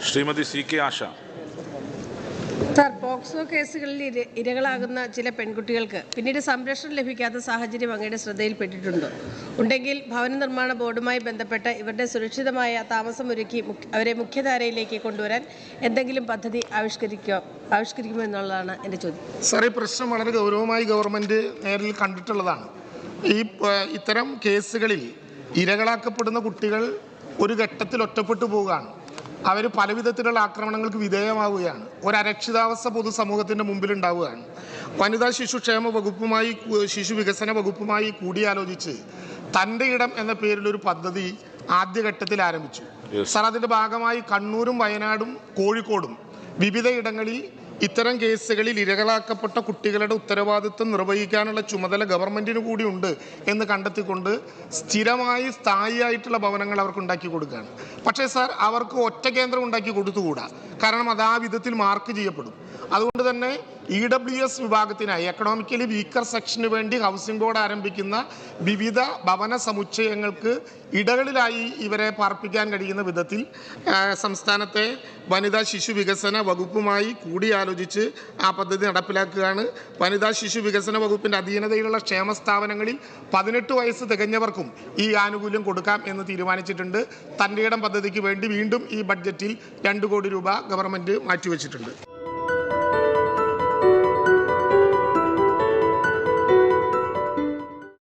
Shrimati CK ആശ. Sir, POCSO കേസുകളിൽ ഇരകളാകുന്ന ചില പെൺകുട്ടികൾക്ക് പിന്നീട് സംരക്ഷണം ലഭിക്കാത്ത സാഹചര്യം അങ്ങയുടെ ശ്രദ്ധയിൽപ്പെട്ടിട്ടുണ്ടോ? ഉണ്ടെങ്കിൽ ഭവന നിർമ്മാണ ബോർഡുമായി ബന്ധപ്പെട്ട് ഇവരുടെ സുരക്ഷിതമായ താമസം ഒരുക്കി അവരെ മുഖ്യധാരയിലേക്ക് കൊണ്ടുവരാൻ എന്തെങ്കിലും പദ്ധതി ആവിഷ്കരിക്കുമോ എന്നുള്ളതാണ് എൻ്റെ ചോദ്യം. സാർ, ഈ പ്രശ്നം വളരെ ഗൗരവമായി ഗവൺമെൻറ് നേരിൽ കണ്ടിട്ടുള്ളതാണ്. ഇത്തരം കേസുകളിൽ ഇരകളാക്കപ്പെടുന്ന കുട്ടികൾ ഒരു ഘട്ടത്തിൽ ഒറ്റപ്പെട്ടു പോവുകയാണ്. അവർ പലവിധത്തിലുള്ള ആക്രമണങ്ങൾക്ക് വിധേയമാവുകയാണ്. ഒരരക്ഷിതാവസ്ഥ പൊതുസമൂഹത്തിൻ്റെ മുമ്പിലുണ്ടാവുകയാണ്. വനിതാ ശിശുക്ഷേമ വകുപ്പുമായി ശിശു വികസന വകുപ്പുമായി കൂടിയാലോചിച്ച് തൻ്റെ ഇടം എന്ന പേരിലൊരു പദ്ധതി ആദ്യഘട്ടത്തിൽ ആരംഭിച്ചു. സാർ, അതിൻ്റെ ഭാഗമായി കണ്ണൂരും വയനാടും കോഴിക്കോടും വിവിധയിടങ്ങളിൽ ഇത്തരം കേസുകളിൽ ഇരകളാക്കപ്പെട്ട കുട്ടികളുടെ ഉത്തരവാദിത്വം നിർവഹിക്കാനുള്ള ചുമതല ഗവൺമെൻറ്റിന് കൂടി ഉണ്ട് എന്ന് കണ്ടെത്തിക്കൊണ്ട് സ്ഥായിയായിട്ടുള്ള ഭവനങ്ങൾ അവർക്ക് ഉണ്ടാക്കി കൊടുക്കുകയാണ്. പക്ഷേ സാർ, അവർക്ക് ഒറ്റ കേന്ദ്രം ഉണ്ടാക്കി കൊടുത്തുകൂടാ. കാരണം അത് ആ വിധത്തിൽ മാർക്ക് ചെയ്യപ്പെടും. അതുകൊണ്ട് തന്നെ EWS വിഭാഗത്തിനായി എക്കണോമിക്കലി വീക്കർ സെക്ഷന് വേണ്ടി ഹൗസിംഗ് ബോർഡ് ആരംഭിക്കുന്ന വിവിധ ഭവന സമുച്ചയങ്ങൾക്ക് ഇടകളിലായി ഇവരെ പാർപ്പിക്കാൻ കഴിയുന്ന വിധത്തിൽ സംസ്ഥാനത്തെ വനിതാ ശിശു വികസന വകുപ്പുമായി കൂടിയാലോചിച്ച് ആ പദ്ധതി നടപ്പിലാക്കുകയാണ്. വനിതാ ശിശു വികസന വകുപ്പിൻ്റെ അധീനതയിലുള്ള ക്ഷേമ സ്ഥാപനങ്ങളിൽ 18 വയസ്സ് തികഞ്ഞവർക്കും ഈ ആനുകൂല്യം കൊടുക്കാം എന്ന് തീരുമാനിച്ചിട്ടുണ്ട്. തൻ്റെ ഇടം പദ്ധതിക്ക് വേണ്ടി വീണ്ടും ഈ ബഡ്ജറ്റിൽ 2 കോടി രൂപ ഗവൺമെൻറ് മാറ്റിവെച്ചിട്ടുണ്ട്.